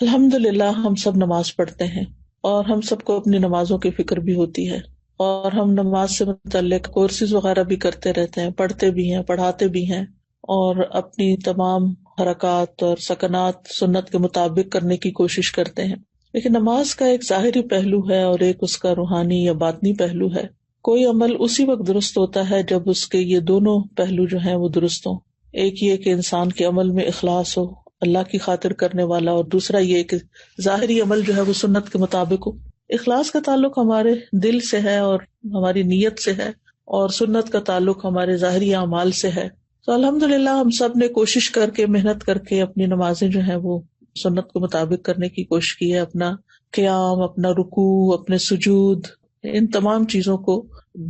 الحمدللہ ہم سب نماز پڑھتے ہیں، اور ہم سب کو اپنی نمازوں کی فکر بھی ہوتی ہے، اور ہم نماز سے متعلق کورسز وغیرہ بھی کرتے رہتے ہیں، پڑھتے بھی ہیں، پڑھاتے بھی ہیں، اور اپنی تمام حرکات اور سکنات سنت کے مطابق کرنے کی کوشش کرتے ہیں۔ لیکن نماز کا ایک ظاہری پہلو ہے اور ایک اس کا روحانی یا باطنی پہلو ہے۔ کوئی عمل اسی وقت درست ہوتا ہے جب اس کے یہ دونوں پہلو جو ہیں وہ درست ہوں۔ ایک یہ کہ انسان کے عمل میں اخلاص ہو، اللہ کی خاطر کرنے والا، اور دوسرا یہ کہ ظاہری عمل جو ہے وہ سنت کے مطابق ہو۔ اخلاص کا تعلق ہمارے دل سے ہے اور ہماری نیت سے ہے، اور سنت کا تعلق ہمارے ظاہری اعمال سے ہے۔ تو الحمدللہ ہم سب نے کوشش کر کے، محنت کر کے اپنی نمازیں جو ہیں وہ سنت کے مطابق کرنے کی کوشش کی ہے۔ اپنا قیام، اپنا رکوع، اپنے سجود، ان تمام چیزوں کو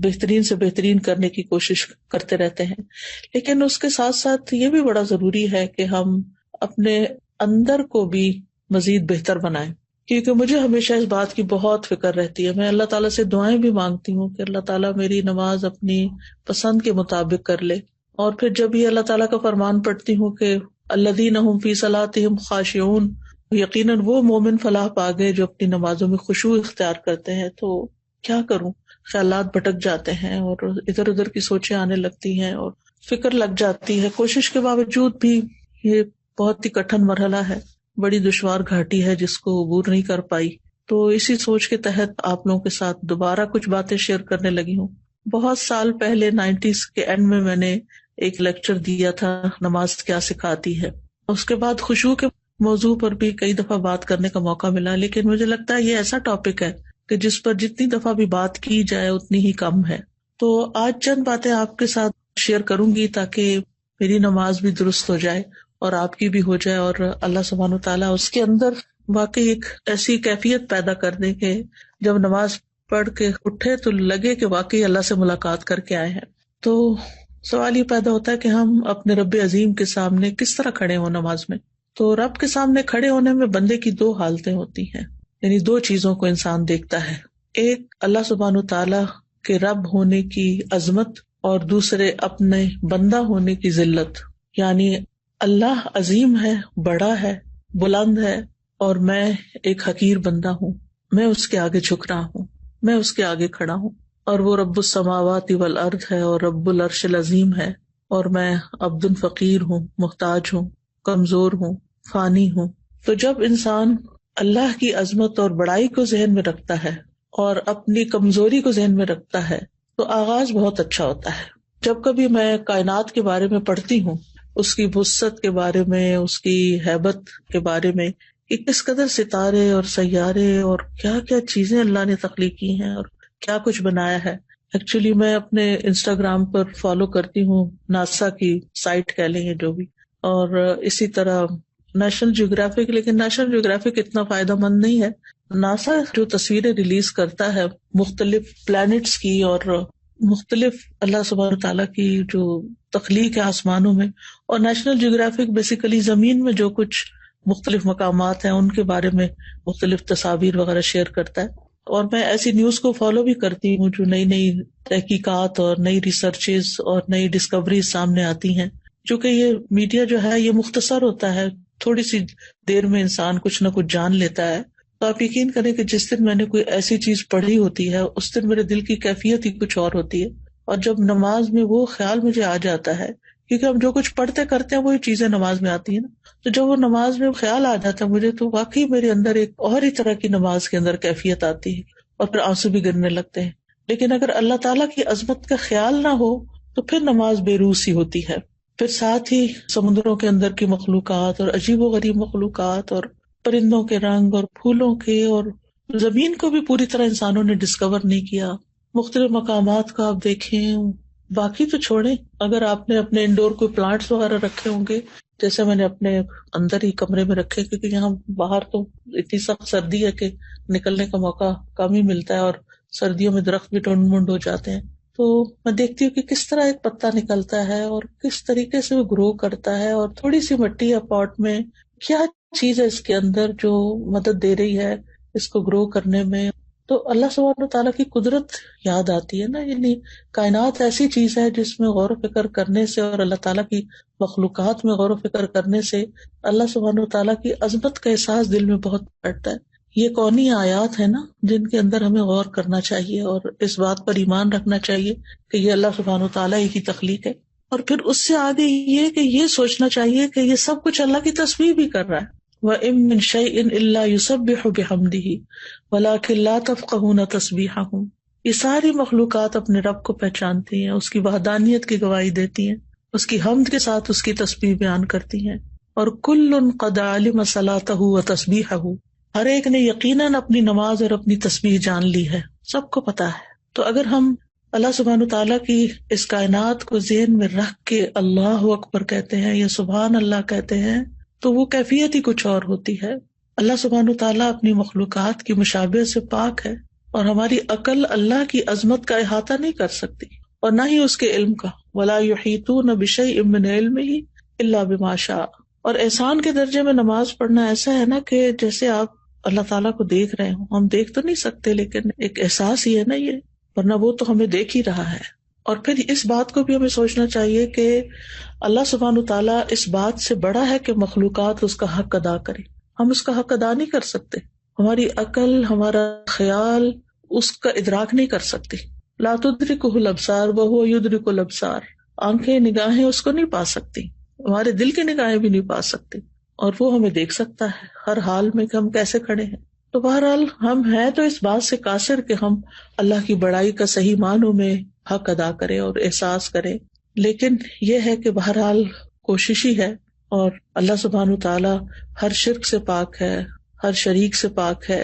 بہترین سے بہترین کرنے کی کوشش کرتے رہتے ہیں۔ لیکن اس کے ساتھ ساتھ یہ بھی بڑا ضروری ہے کہ ہم اپنے اندر کو بھی مزید بہتر بنائیں، کیونکہ مجھے ہمیشہ اس بات کی بہت فکر رہتی ہے۔ میں اللہ تعالیٰ سے دعائیں بھی مانگتی ہوں کہ اللہ تعالیٰ میری نماز اپنی پسند کے مطابق کر لے، اور پھر جب یہ اللہ تعالیٰ کا فرمان پڑھتی ہوں کہ الذین ھم فی صلاتہم خاشعون، یقیناً وہ مومن فلاح پا گئے جو اپنی نمازوں میں خشوع اختیار کرتے ہیں، تو کیا کروں، خیالات بھٹک جاتے ہیں اور ادھر ادھر کی سوچیں آنے لگتی ہیں اور فکر لگ جاتی ہے۔ کوشش کے باوجود بھی یہ بہت ہی کٹھن مرحلہ ہے، بڑی دشوار گھاٹی ہے جس کو عبور نہیں کر پائی۔ تو اسی سوچ کے تحت آپ لوگوں کے ساتھ دوبارہ کچھ باتیں شیئر کرنے لگی ہوں۔ بہت سال پہلے 90s کے اینڈ میں نے ایک لیکچر دیا تھا، نماز کیا سکھاتی ہے۔ اس کے بعد خشوع کے موضوع پر بھی کئی دفعہ بات کرنے کا موقع ملا، لیکن مجھے لگتا ہے یہ ایسا ٹاپک ہے کہ جس پر جتنی دفعہ بھی بات کی جائے اتنی ہی کم ہے۔ تو آج چند باتیں آپ کے ساتھ شیئر کروں گی تاکہ میری نماز بھی درست ہو جائے اور آپ کی بھی ہو جائے، اور اللہ سبحانہ وتعالیٰ اس کے اندر واقعی ایک ایسی کیفیت پیدا کر دے کہ جب نماز پڑھ کے اٹھے تو لگے کہ واقعی اللہ سے ملاقات کر کے آئے ہیں۔ تو سوال یہ پیدا ہوتا ہے کہ ہم اپنے رب عظیم کے سامنے کس طرح کھڑے ہوں نماز میں۔ تو رب کے سامنے کھڑے ہونے میں بندے کی دو حالتیں ہوتی ہیں، یعنی دو چیزوں کو انسان دیکھتا ہے، ایک اللہ سبحانہ تعالیٰ کے رب ہونے کی عظمت، اور دوسرے اپنے بندہ ہونے کی ذلت، یعنی اللہ عظیم ہے، بڑا ہے، بلند ہے، اور میں ایک حقیر بندہ ہوں، میں اس کے آگے جھک رہا ہوں، میں اس کے آگے کھڑا ہوں، اور وہ رب السماوات والارض ہے اور رب العرش العظیم ہے، اور میں عبد فقیر ہوں، محتاج ہوں، کمزور ہوں، فانی ہوں۔ تو جب انسان اللہ کی عظمت اور بڑائی کو ذہن میں رکھتا ہے اور اپنی کمزوری کو ذہن میں رکھتا ہے تو آغاز بہت اچھا ہوتا ہے۔ جب کبھی میں کائنات کے بارے میں پڑھتی ہوں، اس کی وسعت کے بارے میں، اس کی ہیبت کے بارے میں، کہ کس قدر ستارے اور سیارے اور کیا کیا چیزیں اللہ نے تخلیق کی ہیں اور کیا کچھ بنایا ہے۔ ایکچولی میں اپنے انسٹاگرام پر فالو کرتی ہوں ناسا کی سائٹ کہہ لیں جو بھی، اور اسی طرح نیشنل جیوگرافک، لیکن نیشنل جیوگرافک اتنا فائدہ مند نہیں ہے۔ ناسا جو تصویریں ریلیز کرتا ہے مختلف پلانٹس کی اور مختلف اللہ سبحانہ تعالیٰ کی جو تخلیق ہے آسمانوں میں، اور نیشنل جیوگرافک بیسیکلی زمین میں جو کچھ مختلف مقامات ہیں ان کے بارے میں مختلف تصاویر وغیرہ شیئر کرتا ہے۔ اور میں ایسی نیوز کو فالو بھی کرتی ہوں جو نئی نئی تحقیقات اور نئی ریسرچز اور نئی ڈسکوریز سامنے آتی ہیں۔ چونکہ یہ میڈیا جو ہے یہ مختصر ہوتا ہے، تھوڑی سی دیر میں انسان کچھ نہ کچھ جان لیتا ہے۔ تو آپ یقین کریں کہ جس دن میں نے کوئی ایسی چیز پڑھی ہوتی ہے اس دن میرے دل کی کیفیت ہی کچھ اور ہوتی ہے، اور جب نماز میں وہ خیال مجھے آ جاتا ہے، کیونکہ ہم جو کچھ پڑھتے کرتے ہیں وہی چیزیں نماز میں آتی ہیں نا، تو جب وہ نماز میں خیال آ جاتا ہے مجھے، تو واقعی میرے اندر ایک اور ہی طرح کی نماز کے اندر کیفیت آتی ہے، اور پھر آنسو بھی گرنے لگتے ہیں۔ لیکن اگر اللہ تعالیٰ کی عظمت کا خیال نہ ہو تو پھر نماز بے روح سی ہوتی ہے۔ پھر ساتھ ہی سمندروں کے اندر کی مخلوقات اور عجیب و غریب مخلوقات اور پرندوں کے رنگ اور پھولوں کے، اور زمین کو بھی پوری طرح انسانوں نے ڈسکور نہیں کیا، مختلف مقامات کا آپ دیکھیں۔ باقی تو چھوڑیں، اگر آپ نے اپنے انڈور کوئی پلانٹس وغیرہ رکھے ہوں گے، جیسے میں نے اپنے اندر ہی کمرے میں رکھے، کیونکہ یہاں باہر تو اتنی سخت سردی ہے کہ نکلنے کا موقع کم ہی ملتا ہے، اور سردیوں میں درخت بھی ٹنڈ منڈ ہو جاتے ہیں، تو میں دیکھتی ہوں کہ کس طرح ایک پتا نکلتا ہے اور کس طریقے سے وہ گرو کرتا ہے، اور تھوڑی سی مٹی یا پاٹ میں کیا چیز ہے اس کے اندر جو مدد دے رہی ہے اس کو گرو کرنے میں۔ تو اللہ سبحانہ تعالیٰ کی قدرت یاد آتی ہے نا. یعنی کائنات ایسی چیز ہے جس میں غور و فکر کرنے سے اور اللہ تعالیٰ کی مخلوقات میں غور و فکر کرنے سے اللہ سبحانہ تعالیٰ کی عظمت کا احساس دل میں بہت بڑھتا ہے. یہ کونی آیات ہے نا جن کے اندر ہمیں غور کرنا چاہیے اور اس بات پر ایمان رکھنا چاہیے کہ یہ اللہ سبحانہ تعالیٰ ہی کی تخلیق ہے. اور پھر اس سے آگے یہ کہ یہ سوچنا چاہیے کہ یہ سب کچھ اللہ کی تسبیح بھی کر رہا ہے. وَإِن مِّن شَيْءٍ إِلَّا يُسَبِّحُ بِحَمْدِهِ وَلَٰكِن لَّا تَفْقَهُونَ تَسْبِيحَهُمْ. یہ ساری مخلوقات اپنے رب کو پہچانتی ہیں، اس کی وحدانیت کی گواہی دیتی ہیں، اس کی حمد کے ساتھ اس کی تسبیح بیان کرتی ہیں. اور کُلٌّ قَدْ عَلِمَ صَلَاتَهُ وَتَسْبِيحَهُ، ہر ایک نے یقیناً اپنی نماز اور اپنی تسبیح جان لی ہے، سب کو پتا ہے. تو اگر ہم اللہ سبحانہ تعالیٰ کی اس کائنات کو ذہن میں رکھ کے اللہ اکبر کہتے ہیں یا سبحان اللہ کہتے ہیں تو وہ کیفیت ہی کچھ اور ہوتی ہے. اللہ سبحانہ تعالیٰ اپنی مخلوقات کی مشابہت سے پاک ہے اور ہماری عقل اللہ کی عظمت کا احاطہ نہیں کر سکتی اور نہ ہی اس کے علم کا. وَلَا يُحِيطُونَ بِشَيْءٍ مِّنْ عِلْمِهِ إِلَّا بِمَا شَاءَ. اور احسان کے درجے میں نماز پڑھنا ایسا ہے نا کہ جیسے آپ اللہ تعالیٰ کو دیکھ رہے ہوں. ہم دیکھ تو نہیں سکتے لیکن ایک احساس ہی ہے نا یہ، ورنہ وہ تو ہمیں دیکھ ہی رہا ہے. اور پھر اس بات کو بھی ہمیں سوچنا چاہیے کہ اللہ سبحانہ تعالیٰ اس بات سے بڑا ہے کہ مخلوقات اس کا حق ادا کرے. ہم اس کا حق ادا نہیں کر سکتے، ہماری عقل ہمارا خیال اس کا ادراک نہیں کر سکتی. لا تدرکہ الابصار وہو یدرک الابصار. آنکھیں نگاہیں اس کو نہیں پا سکتی، ہمارے دل کی نگاہیں بھی نہیں پا سکتی، اور وہ ہمیں دیکھ سکتا ہے ہر حال میں کہ ہم کیسے کھڑے ہیں. تو بہرحال ہم ہیں تو اس بات سے قاصر کہ ہم اللہ کی بڑائی کا صحیح معنوں میں حق ادا کریں اور احساس کریں. لیکن یہ ہے کہ بہرحال کوشش ہی ہے، اور اللہ سبحانہ تعالیٰ ہر شرک سے پاک ہے، ہر شریک سے پاک ہے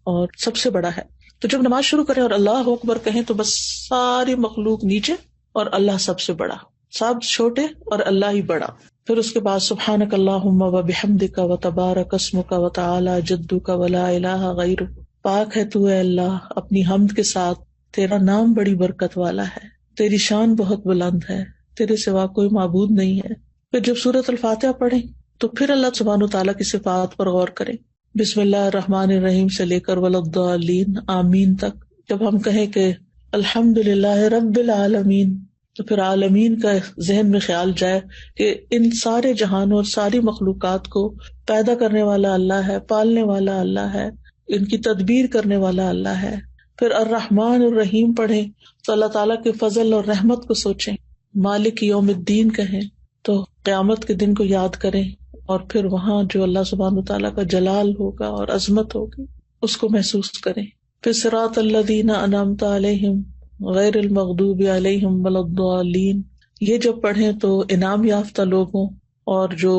اور سب سے بڑا ہے. تو جب نماز شروع کریں اور اللہ اکبر کہیں تو بس ساری مخلوق نیچے اور اللہ سب سے بڑا، سب چھوٹے اور اللہ ہی بڑا. پھر اس کے بعد سبحانک اللہم وبحمدک وتبارک اسمک وتعالی جدک ولا الہ غیرک. پاک ہے تو اے اللہ اپنی حمد کے ساتھ، تیرا نام بڑی برکت والا ہے، تیری شان بہت بلند ہے، تیرے سوا کوئی معبود نہیں ہے. پھر جب سورۃ الفاتحہ پڑھیں تو پھر اللہ سبحانہ تعالیٰ کی صفات پر غور کریں. بسم اللہ الرحمن الرحیم سے لے کر وللضالین آمین تک. جب ہم کہیں کہ الحمدللہ رب العالمین تو پھر عالمین کا ذہن میں خیال جائے کہ ان سارے جہانوں اور ساری مخلوقات کو پیدا کرنے والا اللہ ہے، پالنے والا اللہ ہے، ان کی تدبیر کرنے والا اللہ ہے. پھر الرحمن الرحیم پڑھیں تو اللہ تعالیٰ کے فضل اور رحمت کو سوچیں. مالک یوم الدین کہیں تو قیامت کے دن کو یاد کریں، اور پھر وہاں جو اللہ سبحانہ تعالیٰ کا جلال ہوگا اور عظمت ہوگی اس کو محسوس کریں. پھر صراط الذین انعمت علیہم غیر المغضوب علیہم ولا الضالین، یہ جب پڑھیں تو انعام یافتہ لوگوں اور جو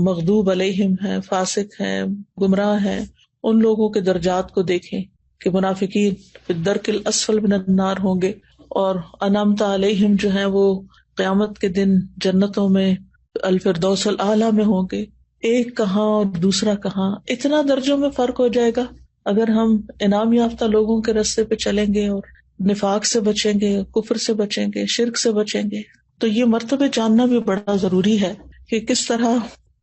مغضوب علیہم ہیں، فاسق ہیں، گمراہ ہیں، ان لوگوں کے درجات کو دیکھیں کہ منافقین فی الدرک الاسفل من النار ہوں گے، اور انعمت علیہم جو ہیں وہ قیامت کے دن جنتوں میں الفردوس الاعلیٰ میں ہوں گے. ایک کہاں اور دوسرا کہاں، اتنا درجوں میں فرق ہو جائے گا اگر ہم انعام یافتہ لوگوں کے راستے پہ چلیں گے اور نفاق سے بچیں گے، کفر سے بچیں گے، شرک سے بچیں گے. تو یہ مرتبے جاننا بھی بڑا ضروری ہے کہ کس طرح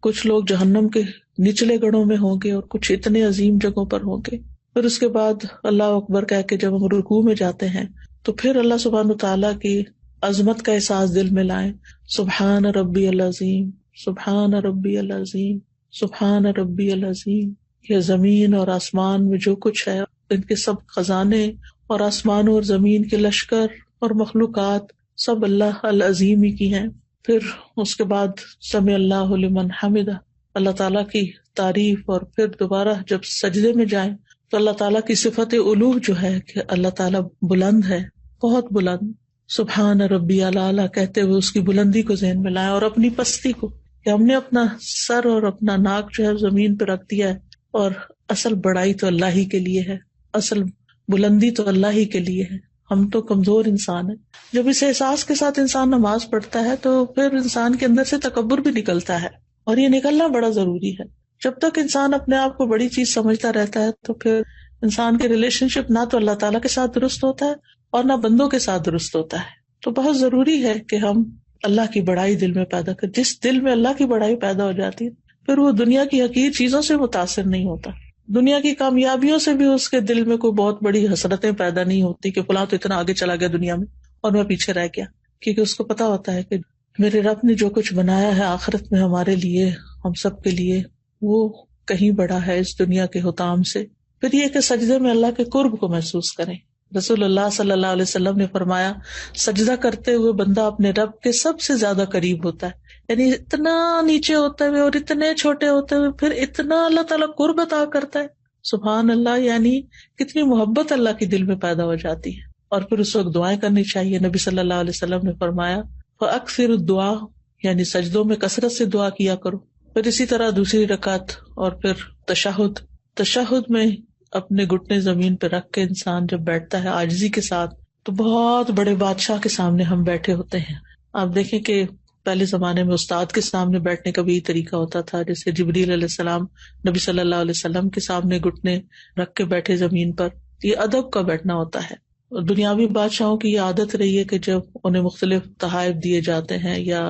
کچھ لوگ جہنم کے نچلے گڑھوں میں ہوں گے اور کچھ اتنے عظیم جگہوں پر ہوں گے. پھر اس کے بعد اللہ اکبر کہہ کے جب ہم رکوع میں جاتے ہیں تو پھر اللہ سبحانہ تعالیٰ کی عظمت کا احساس دل میں لائیں. سبحان ربی العظیم، سبحان ربی العظیم، سبحان ربی العظیم. یہ زمین اور آسمان میں جو کچھ ہے، ان کے سب خزانے اور آسمان اور زمین کے لشکر اور مخلوقات سب اللہ العظیم ہی کی ہیں. پھر اس کے بعد سمع اللہ لمن حمدہ، اللہ تعالیٰ کی تعریف. اور پھر دوبارہ جب سجدے میں جائیں تو اللہ تعالیٰ کی صفت علو جو ہے کہ اللہ تعالیٰ بلند ہے، بہت بلند. سبحان ربی الاعلیٰ کہتے ہوئے اس کی بلندی کو ذہن میں لائیں اور اپنی پستی کو کہ ہم نے اپنا سر اور اپنا ناک جو ہے زمین پہ رکھ دیا ہے، اور اصل بڑائی تو اللہ ہی کے لیے ہے، اصل بلندی تو اللہ ہی کے لیے ہے، ہم تو کمزور انسان ہیں. جب اس احساس کے ساتھ انسان نماز پڑھتا ہے تو پھر انسان کے اندر سے تکبر بھی نکلتا ہے، اور یہ نکلنا بڑا ضروری ہے. جب تک انسان اپنے آپ کو بڑی چیز سمجھتا رہتا ہے تو پھر انسان کے ریلیشن شپ نہ تو اللہ تعالیٰ کے ساتھ درست ہوتا ہے اور نہ بندوں کے ساتھ درست ہوتا ہے. تو بہت ضروری ہے کہ ہم اللہ کی بڑائی دل میں پیدا کریں. جس دل میں اللہ کی بڑائی پیدا ہو جاتی ہے پھر وہ دنیا کی حقیر چیزوں سے متاثر نہیں ہوتا. دنیا کی کامیابیوں سے بھی اس کے دل میں کوئی بہت بڑی حسرتیں پیدا نہیں ہوتی کہ فلاں تو اتنا آگے چلا گیا دنیا میں اور میں پیچھے رہ گیا، کیونکہ اس کو پتا ہوتا ہے کہ میرے رب نے جو کچھ بنایا ہے آخرت میں ہمارے لیے، ہم سب کے لیے، وہ کہیں بڑا ہے اس دنیا کے حطام سے۔ پھر یہ کہ سجدے میں اللہ کے قرب کو محسوس کریں۔ رسول اللہ صلی اللہ علیہ وسلم نے فرمایا، سجدہ کرتے ہوئے بندہ اپنے رب کے سب سے زیادہ قریب ہوتا ہے، یعنی اتنا نیچے ہوتے ہوئے اور اتنے چھوٹے ہوتے ہوئے پھر اتنا اللہ تعالیٰ قرب عطا کرتا ہے۔ سبحان اللہ، یعنی کتنی محبت اللہ کے دل میں پیدا ہو جاتی ہے۔ اور پھر اس وقت دعائیں کرنی چاہیے۔ نبی صلی اللہ علیہ وسلم نے فرمایا، فَأَكْثِرُ الدُّعَاء، یعنی سجدوں میں کثرت سے دعا کیا کرو۔ پھر اسی طرح دوسری رکعت اور پھر تشہد میں اپنے گھٹنے زمین پہ رکھ کے انسان جب بیٹھتا ہے عاجزی کے ساتھ، تو بہت بڑے بادشاہ کے سامنے ہم بیٹھے ہوتے ہیں۔ آپ دیکھیں کہ پہلے زمانے میں استاد کے سامنے بیٹھنے کا بھی یہی طریقہ ہوتا تھا، جیسے جبریل علیہ السلام نبی صلی اللہ علیہ وسلم کے سامنے گھٹنے رکھ کے بیٹھے زمین پر، یہ ادب کا بیٹھنا ہوتا ہے۔ اور دنیاوی بادشاہوں کی یہ عادت رہی ہے کہ جب انہیں مختلف تحائف دیے جاتے ہیں یا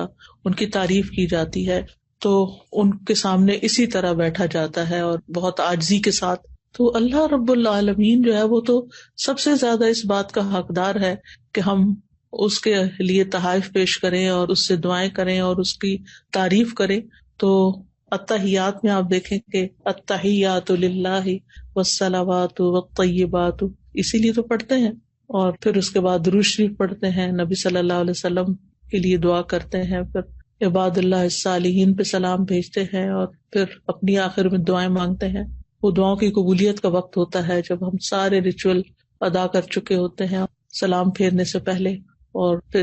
ان کی تعریف کی جاتی ہے تو ان کے سامنے اسی طرح بیٹھا جاتا ہے اور بہت عاجزی کے ساتھ۔ تو اللہ رب العالمین جو ہے وہ تو سب سے زیادہ اس بات کا حقدار ہے کہ ہم اس کے لیے تحائف پیش کریں اور اس سے دعائیں کریں اور اس کی تعریف کریں۔ تو التحیات میں آپ دیکھیں کہ التحیات للہ والصلوات والطیبات، اسی لیے تو پڑھتے ہیں۔ اور پھر اس کے بعد درود شریف پڑھتے ہیں، نبی صلی اللہ علیہ وسلم کے لیے دعا کرتے ہیں، پھر عباد اللہ الصالحین پہ سلام بھیجتے ہیں اور پھر اپنی آخر میں دعائیں مانگتے ہیں۔ وہ دعاؤں کی قبولیت کا وقت ہوتا ہے جب ہم سارے ریچول ادا کر چکے ہوتے ہیں سلام پھیرنے سے پہلے، اور پھر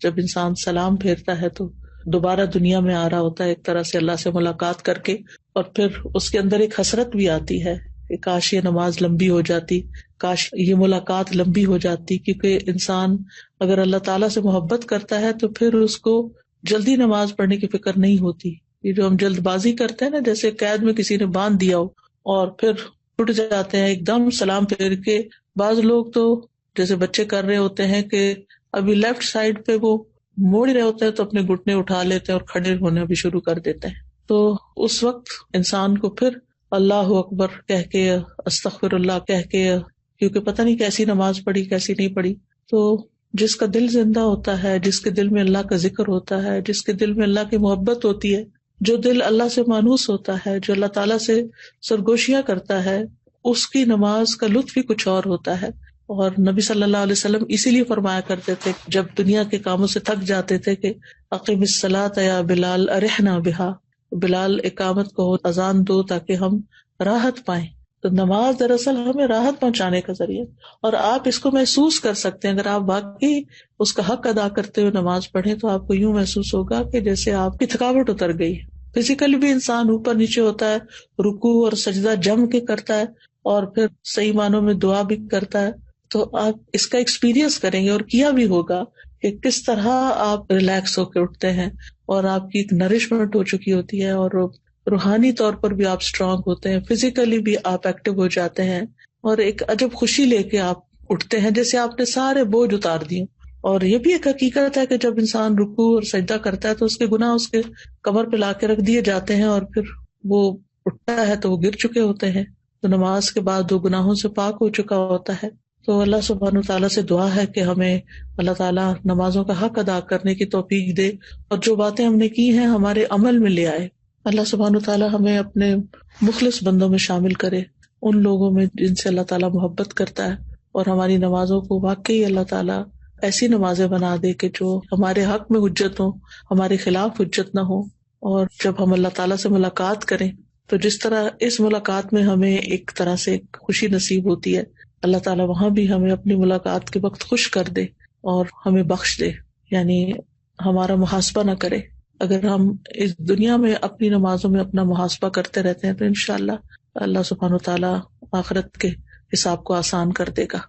جب انسان سلام پھیرتا ہے تو دوبارہ دنیا میں آ رہا ہوتا ہے ایک طرح سے اللہ سے ملاقات کر کے، اور پھر اس کے اندر ایک حسرت بھی آتی ہے کہ کاش یہ نماز لمبی ہو جاتی، کاش یہ ملاقات لمبی ہو جاتی، کیونکہ انسان اگر اللہ تعالیٰ سے محبت کرتا ہے تو پھر اس کو جلدی نماز پڑھنے کی فکر نہیں ہوتی۔ یہ جو ہم جلد بازی کرتے ہیں نا، جیسے قید میں کسی نے باندھ دیا ہو اور پھر اٹھ جاتے ہیں ایک دم سلام پھیر کے، بعض لوگ تو جیسے بچے کر رہے ہوتے ہیں کہ ابھی لیفٹ سائڈ پہ وہ موڑ رہے ہوتے ہیں تو اپنے گھٹنے اٹھا لیتے ہیں اور کھڑے ہونا بھی شروع کر دیتے ہیں۔ تو اس وقت انسان کو پھر اللہ اکبر کہہ کے، استغفر اللہ کہہ کے، کیونکہ پتہ نہیں کیسی نماز پڑھی کیسی نہیں پڑھی، تو جس کا دل زندہ ہوتا ہے، جس کے دل میں اللہ کا ذکر ہوتا ہے، جس کے دل میں اللہ کی محبت ہوتی ہے، جو دل اللہ سے مانوس ہوتا ہے، جو اللہ تعالیٰ سے سرگوشیاں کرتا ہے، اس کی نماز کا لطف ہی کچھ اور ہوتا ہے۔ اور نبی صلی اللہ علیہ وسلم اسی لیے فرمایا کرتے تھے جب دنیا کے کاموں سے تھک جاتے تھے کہ اقیم الصلاۃ یا بلال ارحنا بہا، بلال اقامت کو اذان دو تاکہ ہم راحت پائیں۔ تو نماز دراصل ہمیں راحت پہنچانے کا ذریعہ، اور آپ اس کو محسوس کر سکتے ہیں اگر آپ واقعی اس کا حق ادا کرتے ہوئے نماز پڑھیں تو آپ کو یوں محسوس ہوگا کہ جیسے آپ کی تھکاوٹ اتر گئی۔ فزیکلی بھی انسان اوپر نیچے ہوتا ہے، رکوع اور سجدہ جم کے کرتا ہے اور پھر صحیح معنوں میں دعا بھی کرتا ہے۔ تو آپ اس کا ایکسپیرینس کریں گے اور کیا بھی ہوگا کہ کس طرح آپ ریلیکس ہو کے اٹھتے ہیں اور آپ کی ایک نرشمنٹ ہو چکی ہوتی ہے، اور روحانی طور پر بھی آپ اسٹرانگ ہوتے ہیں، فزیکلی بھی آپ ایکٹیو ہو جاتے ہیں، اور ایک عجب خوشی لے کے آپ اٹھتے ہیں جیسے آپ نے سارے بوجھ اتار دیے۔ اور یہ بھی ایک حقیقت ہے کہ جب انسان رکوع اور سجدہ کرتا ہے تو اس کے گناہ اس کے کمر پہ لا کے رکھ دیے جاتے ہیں، اور پھر وہ اٹھتا ہے تو وہ گر چکے ہوتے ہیں، تو نماز کے بعد وہ گناہوں سے پاک ہو چکا ہوتا ہے۔ تو اللہ سبحانہ تعالیٰ سے دعا ہے کہ ہمیں اللہ تعالیٰ نمازوں کا حق ادا کرنے کی توفیق دے، اور جو باتیں ہم نے کی ہیں ہمارے عمل میں لے آئے۔ اللہ سبحانہ تعالیٰ ہمیں اپنے مخلص بندوں میں شامل کرے، ان لوگوں میں جن سے اللہ تعالیٰ محبت کرتا ہے، اور ہماری نمازوں کو واقعی اللہ تعالیٰ ایسی نمازیں بنا دے کہ جو ہمارے حق میں حجت ہوں، ہمارے خلاف حجت نہ ہو۔ اور جب ہم اللہ تعالیٰ سے ملاقات کریں تو جس طرح اس ملاقات میں ہمیں ایک طرح سے ایک خوشی نصیب ہوتی ہے، اللہ تعالیٰ وہاں بھی ہمیں اپنی ملاقات کے وقت خوش کر دے اور ہمیں بخش دے، یعنی ہمارا محاسبہ نہ کرے۔ اگر ہم اس دنیا میں اپنی نمازوں میں اپنا محاسبہ کرتے رہتے ہیں تو انشاءاللہ اللہ سبحانہ تعالیٰ آخرت کے حساب کو آسان کر دے گا۔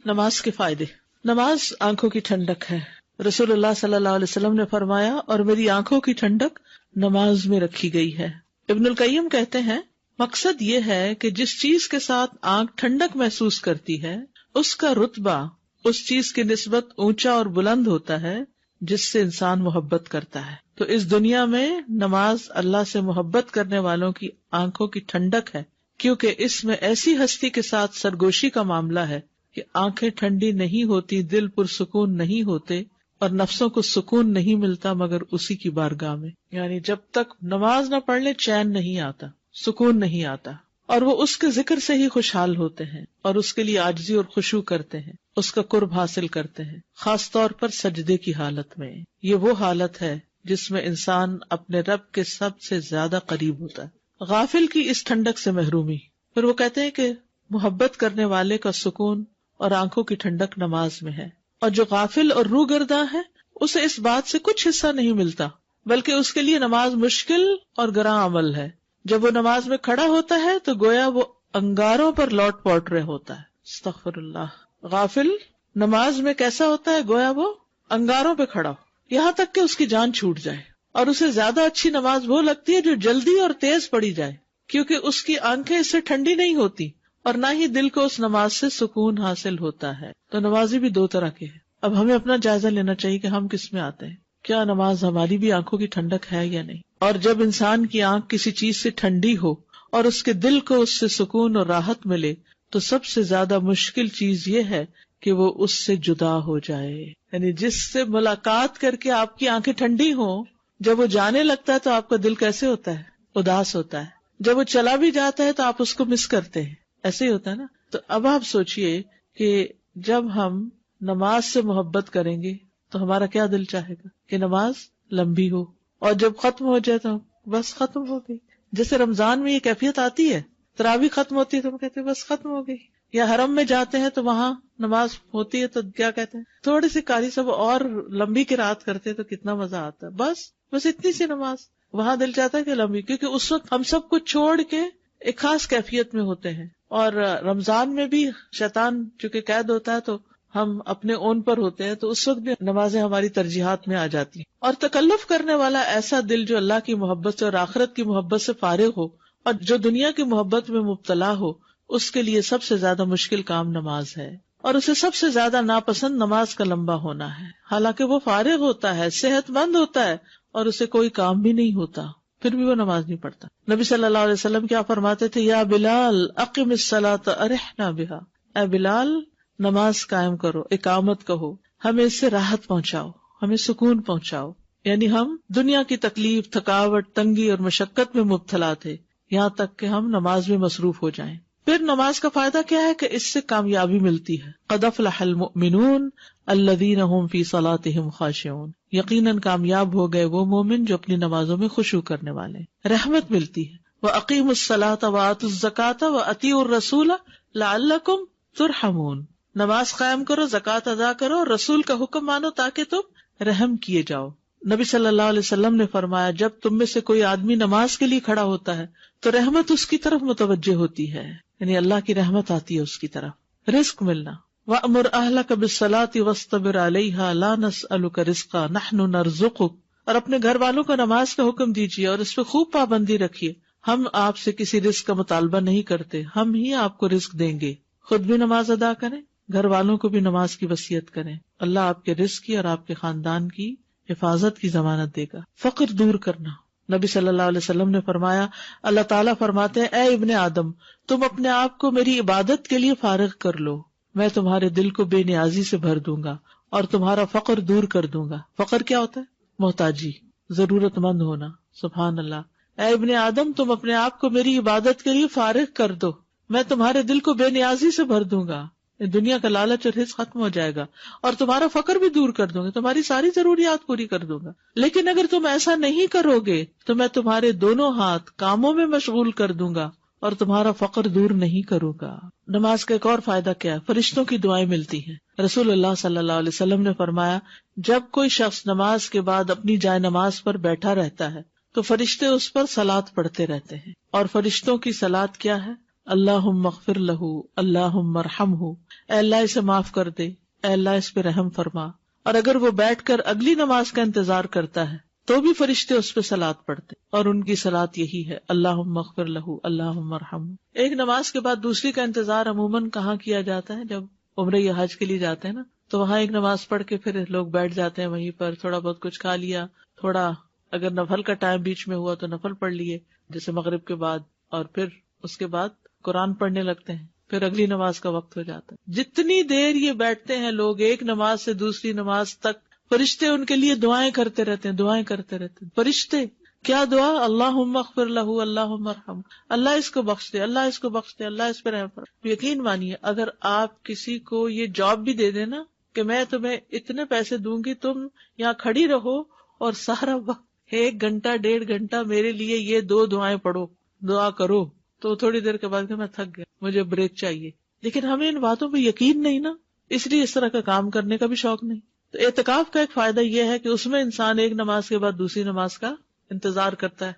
نماز کے فائدے۔ نماز آنکھوں کی ٹھنڈک ہے۔ رسول اللہ صلی اللہ علیہ وسلم نے فرمایا، اور میری آنکھوں کی ٹھنڈک نماز میں رکھی گئی ہے۔ ابن القیم کہتے ہیں مقصد یہ ہے کہ جس چیز کے ساتھ آنکھ ٹھنڈک محسوس کرتی ہے اس کا رتبہ اس چیز کی نسبت اونچا اور بلند ہوتا ہے جس سے انسان محبت کرتا ہے۔ تو اس دنیا میں نماز اللہ سے محبت کرنے والوں کی آنکھوں کی ٹھنڈک ہے۔ کیونکہ اس میں ایسی ہستی کے ساتھ سرگوشی کا معاملہ ہے کہ آنکھیں ٹھنڈی نہیں ہوتی، دل پرسکون نہیں ہوتے، اور نفسوں کو سکون نہیں ملتا مگر اسی کی بارگاہ میں. یعنی جب تک نماز نہ پڑھ لے چین نہیں آتا، سکون نہیں آتا، اور وہ اس کے ذکر سے ہی خوشحال ہوتے ہیں اور اس کے لیے عاجزی اور خشوع کرتے ہیں، اس کا قرب حاصل کرتے ہیں، خاص طور پر سجدے کی حالت میں. یہ وہ حالت ہے جس میں انسان اپنے رب کے سب سے زیادہ قریب ہوتا ہے. غافل کی اس ٹھنڈک سے محرومی. پھر وہ کہتے ہیں کہ محبت کرنے والے کا سکون اور آنکھوں کی ٹھنڈک نماز میں ہے، اور جو غافل اور روگرداں ہے اسے اس بات سے کچھ حصہ نہیں ملتا، بلکہ اس کے لیے نماز مشکل اور گراں عمل ہے. جب وہ نماز میں کھڑا ہوتا ہے تو گویا وہ انگاروں پر لوٹ پوٹ رہے ہوتا ہے. استغفر اللہ. غافل نماز میں کیسا ہوتا ہے؟ گویا وہ انگاروں پہ کھڑا ہو، یہاں تک کہ اس کی جان چھوٹ جائے، اور اسے زیادہ اچھی نماز وہ لگتی ہے جو جلدی اور تیز پڑھی جائے، کیونکہ اس کی آنکھیں اس سے ٹھنڈی نہیں ہوتی اور نہ ہی دل کو اس نماز سے سکون حاصل ہوتا ہے. تو نمازی بھی دو طرح کے ہیں. اب ہمیں اپنا جائزہ لینا چاہیے کہ ہم کس میں آتے ہیں. کیا نماز ہماری بھی آنکھوں کی ٹھنڈک ہے یا نہیں؟ اور جب انسان کی آنکھ کسی چیز سے ٹھنڈی ہو اور اس کے دل کو اس سے سکون اور راحت ملے تو سب سے زیادہ مشکل چیز یہ ہے کہ وہ اس سے جدا ہو جائے. یعنی جس سے ملاقات کر کے آپ کی آنکھیں ٹھنڈی ہوں، جب وہ جانے لگتا ہے تو آپ کا دل کیسے ہوتا ہے؟ اداس ہوتا ہے. جب وہ چلا بھی جاتا ہے تو آپ اس کو مس کرتے ہیں. ایسے ہی ہوتا ہے نا. تو اب آپ سوچئے کہ جب ہم نماز سے محبت کریں گے تو ہمارا کیا دل چاہے گا کہ نماز لمبی ہو، اور جب ختم ہو جائے تو بس ختم ہو گئی. جیسے رمضان میں یہ کیفیت آتی ہے، تراویح ختم ہوتی ہے تو ہم کہتے ہیں بس ختم ہو گئی. یا حرم میں جاتے ہیں تو وہاں نماز ہوتی ہے تو کیا کہتے ہیں، تھوڑی سی قاری صاحب اور لمبی قرات کرتے ہیں تو کتنا مزہ آتا ہے. بس اتنی سی نماز. وہاں دل چاہتا ہے کہ لمبی، کیونکہ اس وقت ہم سب کچھ چھوڑ کے ایک خاص کیفیت میں ہوتے ہیں. اور رمضان میں بھی شیطان چونکہ قید ہوتا ہے تو ہم اپنے اون پر ہوتے ہیں، تو اس وقت بھی نمازیں ہماری ترجیحات میں آ جاتی ہیں. اور تکلف کرنے والا ایسا دل جو اللہ کی محبت سے اور آخرت کی محبت سے فارغ ہو اور جو دنیا کی محبت میں مبتلا ہو، اس کے لیے سب سے زیادہ مشکل کام نماز ہے، اور اسے سب سے زیادہ ناپسند نماز کا لمبا ہونا ہے. حالانکہ وہ فارغ ہوتا ہے، صحت مند ہوتا ہے، اور اسے کوئی کام بھی نہیں ہوتا، پھر بھی وہ نماز نہیں پڑھتا. نبی صلی اللہ علیہ وسلم کیا فرماتے تھے؟ یا بلال اقم الصلاۃ ارحنا بہا. اے بلال نماز قائم کرو، اقامت کہو، ہمیں اس سے راحت پہنچاؤ، ہمیں سکون پہنچاؤ. یعنی ہم دنیا کی تکلیف، تھکاوٹ، تنگی اور مشقت میں مبتلا تھے، یہاں تک کہ ہم نماز میں مصروف ہو جائیں. پھر نماز کا فائدہ کیا ہے کہ اس سے کامیابی ملتی ہے. قد افلح المؤمنون الذین هم فی صلاتهم خاشعون. یقیناً کامیاب ہو گئے وہ مومن جو اپنی نمازوں میں خشوع کرنے والے ہیں. رحمت ملتی ہے. وَأَقِيمُوا الصَّلَاةَ وَآتُوا الزَّكَاةَ وَأَطِيعُوا الرَّسُولَ لَعَلَّكُمْ تُرْحَمُونَ. نماز قائم کرو، زکوٰۃ ادا کرو، اور رسول کا حکم مانو تاکہ تم رحم کیے جاؤ. نبی صلی اللہ علیہ وسلم نے فرمایا جب تم میں سے کوئی آدمی نماز کے لیے کھڑا ہوتا ہے تو رحمت اس کی طرف متوجہ ہوتی ہے، یعنی اللہ کی رحمت آتی ہے اس کی طرف. رزق ملنا. وَأْمُرْ أَهْلَكَ بِالصَّلَاةِ وَاصْطَبِرْ عَلَيْهَا لَا نَسْأَلُكَ رِزْقًا نَحْنُ نَرْزُقُكَ. اور اپنے گھر والوں کو نماز کا حکم دیجیے اور اس پہ خوب پابندی رکھیے. ہم آپ سے کسی رزق کا مطالبہ نہیں کرتے، ہم ہی آپ کو رزق دیں گے. خود بھی نماز ادا کریں، گھر والوں کو بھی نماز کی وصیت کریں. اللہ آپ کے رزق کی اور آپ کے خاندان کی حفاظت کی ضمانت دے گا. فقر دور کرنا. نبی صلی اللہ علیہ وسلم نے فرمایا، اللہ تعالیٰ فرماتے ہیں اے ابن آدم تم اپنے آپ کو میری عبادت کے لیے فارغ کر لو، میں تمہارے دل کو بے نیازی سے بھر دوں گا اور تمہارا فقر دور کر دوں گا. فقر کیا ہوتا ہے؟ محتاجی، ضرورت مند ہونا. سبحان اللہ. اے ابن آدم تم اپنے آپ کو میری عبادت کے لیے فارغ کر دو، میں تمہارے دل کو بے نیازی سے بھر دوں گا. دنیا کا لالچ اور حرص ختم ہو جائے گا اور تمہارا فقر بھی دور کر دوں گا، تمہاری ساری ضروریات پوری کر دوں گا. لیکن اگر تم ایسا نہیں کرو گے تو میں تمہارے دونوں ہاتھ کاموں میں مشغول کر دوں گا اور تمہارا فقر دور نہیں کروں گا. نماز کا ایک اور فائدہ کیا ہے؟ فرشتوں کی دعائیں ملتی ہیں. رسول اللہ صلی اللہ علیہ وسلم نے فرمایا جب کوئی شخص نماز کے بعد اپنی جائے نماز پر بیٹھا رہتا ہے تو فرشتے اس پر صلاۃ پڑھتے رہتے ہیں. اور فرشتوں کی صلاۃ کیا ہے؟ اللہم اغفر لہ، اللہم ارحمہ، اے اللہ اسے معاف کر دے، اے اللہ اس پہ رحم فرما. اور اگر وہ بیٹھ کر اگلی نماز کا انتظار کرتا ہے تو بھی فرشتے اس پہ صلاۃ پڑھتے، اور ان کی صلاۃ یہی ہے اللہم اغفر لہ، اللہم ارحمہ. ایک نماز کے بعد دوسری کا انتظار عموماً کہاں کیا جاتا ہے؟ جب عمرہ یا حج کے لیے جاتے ہیں نا، تو وہاں ایک نماز پڑھ کے پھر لوگ بیٹھ جاتے ہیں وہیں پر، تھوڑا بہت کچھ کھا لیا، تھوڑا اگر نفل کا ٹائم بیچ میں ہوا تو نفل پڑھ لیے جیسے مغرب کے بعد، اور پھر اس کے بعد قرآن پڑھنے لگتے ہیں، پھر اگلی نماز کا وقت ہو جاتا ہے. جتنی دیر یہ بیٹھتے ہیں لوگ ایک نماز سے دوسری نماز تک، فرشتے ان کے لیے دعائیں کرتے رہتے ہیں، دعائیں کرتے رہتے ہیں. فرشتے کیا دعا؟ اللہم اغفر لہ، اللہم ارحم، اللہ اس کو بخش دے، اللہ اس کو بخش دے، اللہ اس پر رحم فرما. یقین مانیے اگر آپ کسی کو یہ جاب بھی دے دیں نا کہ میں تمہیں اتنے پیسے دوں گی، تم یہاں کھڑی رہو اور سارا وقت 1 گھنٹہ 1.5 گھنٹہ میرے لیے یہ 2 دعائیں پڑھو، دعا کرو، تو تھوڑی دیر کے بعد کہ میں تھک گیا، مجھے بریک چاہیے. لیکن ہمیں ان باتوں پہ یقین نہیں نا، اس لیے اس طرح کا کام کرنے کا بھی شوق نہیں. تو اعتکاف کا ایک فائدہ یہ ہے کہ اس میں انسان ایک نماز کے بعد دوسری نماز کا انتظار کرتا ہے.